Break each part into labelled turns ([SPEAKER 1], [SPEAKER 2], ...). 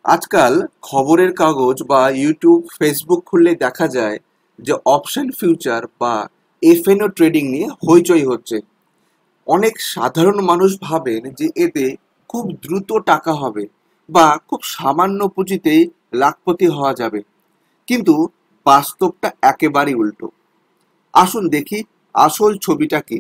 [SPEAKER 1] আজকাল খবরের কাগজ বা ইউটিউব ফেসবুক খুললে দেখা যায় যে অপশন ফিউচার বা এফএনও ট্রেডিং নিয়ে হইচই হচ্ছে। অনেক সাধারণ মানুষ ভাবেন যে এতে খুব দ্রুত টাকা হবে বা খুব সামান্য পুঁজিতেই লাখপতি হওয়া যাবে, কিন্তু বাস্তবটা একেবারেই উল্টো। আসুন দেখি আসল ছবিটা কি।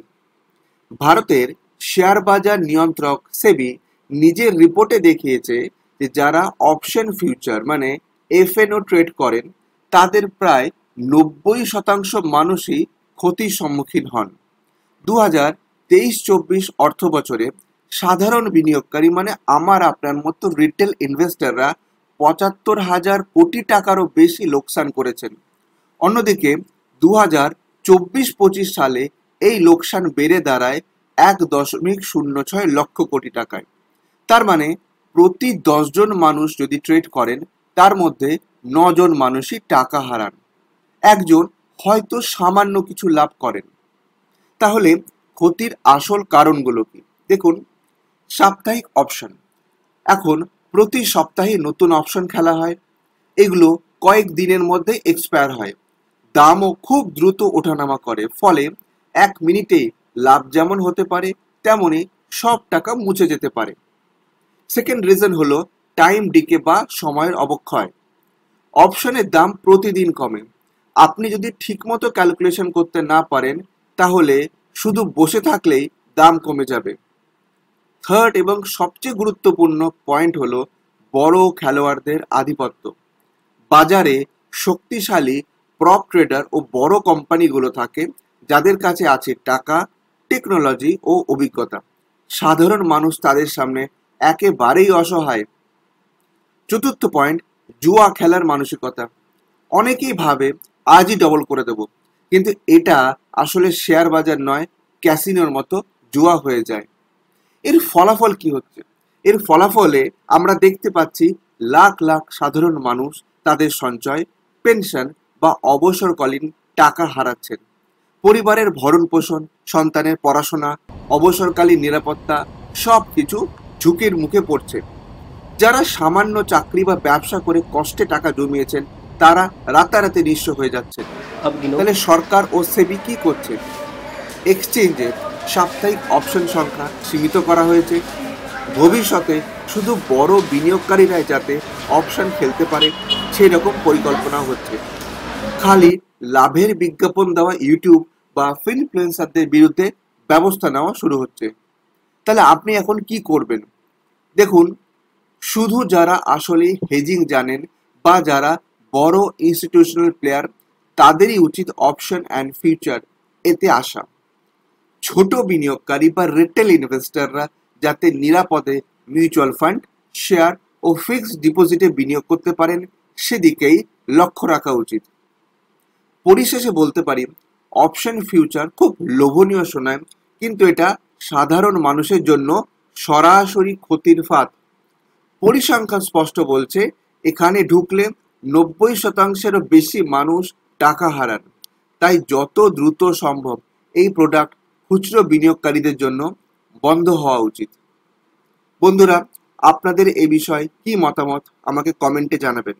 [SPEAKER 1] ভারতের শেয়ার বাজার নিয়ন্ত্রক সেবি নিজের রিপোর্টে দেখিয়েছে যে যারা অপশন ফিউচার মানে এফএনও ট্রেড করেন তাদের প্রায় 90% মানুষই ক্ষতির সম্মুখীন হন। 2023-24 অর্থ বছরে সাধারণ বিনিয়োগকারী মানে আমার আপনার মতো রিটেল ইনভেস্টররা 75,000 কোটি টাকারও বেশি লোকসান করেছেন। অন্যদিকে 2024-25 সালে এই লোকসান বেড়ে দাঁড়ায় 1.06 লক্ষ কোটি টাকায়। তার মানে প্রতি 10 জন মানুষ যদি ট্রেড করেন তার মধ্যে 9 জন মানুষই টাকা হারান, একজন হয়তো সামান্য কিছু লাভ করেন। তাহলে ক্ষতির আসল কারণগুলো কি? দেখুন, সাপ্তাহিক অপশন। এখন প্রতি সপ্তাহে নতুন অপশন খেলা হয়, এগুলো কয়েক দিনের মধ্যে এক্সপায়ার হয়, দামও খুব দ্রুত ওঠানামা করে, ফলে 1 মিনিটে লাভ যেমন হতে পারে তেমনি সব টাকা মুছে যেতে পারে। সেকেন্ড রিজন হলো টাইম ডিকে বা সময়ের অবক্ষয়। অপশনের দাম প্রতিদিন কমে, আপনি যদি ঠিকমতো ক্যালকুলেশন করতে না পারেন তাহলে শুধু বসে থাকলেই দাম কমে যাবে। থার্ড এবং সবচেয়ে গুরুত্বপূর্ণ পয়েন্ট হলো বড় খেলোয়াড়দের আধিপত্য। বাজারে শক্তিশালী প্রপ ট্রেডার ও বড় কোম্পানিগুলো থাকে যাদের কাছে আছে টাকা, টেকনোলজি ও অভিজ্ঞতা। সাধারণ মানুষ তাদের সামনে একেবারেই অসহায়। চতুর্থ পয়েন্ট, জুয়া খেলার মানসিকতা। অনেকেই ভাবে আজই ডবল করে দেব, কিন্তু এটা আসলে শেয়ার বাজার নয়, ক্যাসিনোর মতো জুয়া হয়ে যায়। এর ফলাফল কি হচ্ছে? এর ফলাফলে আমরা দেখতে পাচ্ছি লাখ লাখ সাধারণ মানুষ তাদের সঞ্চয়, পেনশন বা অবসরকালীন টাকা হারাচ্ছেন। পরিবারের ভরণ পোষণ, সন্তানের পড়াশোনা, অবসরকালীন নিরাপত্তা সব কিছু ঝুঁকির মুখে পড়ছে। যারা সামান্য চাকরি বা ব্যবসা করে কষ্টে টাকা জমিয়েছেন তারা রাতারাতি নিঃস্ব হয়ে যাচ্ছেন। তাহলে সরকার ও সেবি কি করছে? এক্সচেঞ্জে সাপ্তাহিক অপশন সংখ্যা সীমিত করা হয়েছে। ভবিষ্যতে শুধু বড় বিনিয়োগকারীরাই যাতে অপশন খেলতে পারে সেরকম পরিকল্পনা হচ্ছে। খালি লাভের বিজ্ঞাপন দেওয়া ইউটিউব বা ইনফ্লুয়েন্সারদের বিরুদ্ধে ব্যবস্থা নেওয়া শুরু হচ্ছে। তাহলে আপনি এখন কি করবেন? দেখুন, শুধু যারা আসলে হেজিং জানেন বা যারা বড় ইনস্টিটিউশনাল প্লেয়ার তাদেরই উচিত অপশন অ্যান্ড ফিউচার এতে আসা। ছোট বিনিয়োগকারী বা রিটেল ইনভেস্টররা যাতে নিরাপদে মিউচুয়াল ফান্ড, শেয়ার ও ফিক্সড ডিপোজিটে বিনিয়োগ করতে পারেন সেদিকেই লক্ষ্য রাখা উচিত। পরিশেষে বলতে পারি, অপশন ফিউচার খুব লোভনীয় শোনায়, কিন্তু এটা সাধারণ মানুষের জন্য সরাসরি ক্ষতির ফাঁদ। পরিসংখ্যান স্পষ্ট বলছে এখানে ঢুকলে 90%-এরও বেশি মানুষ টাকা হারান। তাই যত দ্রুত সম্ভব এই প্রোডাক্ট খুচরো বিনিয়োগকারীদের জন্য বন্ধ হওয়া উচিত। বন্ধুরা, আপনাদের এই বিষয়ে কি মতামত আমাকে কমেন্টে জানাবেন।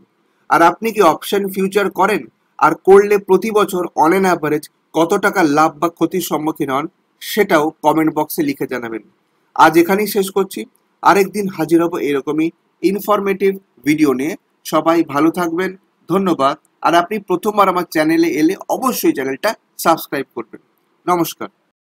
[SPEAKER 1] আর আপনি কি অপশন ফিউচার করেন? আর করলে প্রতি বছর অন অ্যান অ্যাভারেজ কত টাকা লাভ বা ক্ষতির সম্মুখীন হন সেটাও কমেন্ট বক্সে লিখে জানাবেন। আজ এখানেই শেষ করছি, আরেকদিন হাজির হব এরকমই ইনফরমেটিভ ভিডিও নিয়ে। সবাই ভালো থাকবেন, ধন্যবাদ। আর আপনি প্রথমবার আমার চ্যানেলে এলে অবশ্যই চ্যানেলটা সাবস্ক্রাইব করবেন। নমস্কার।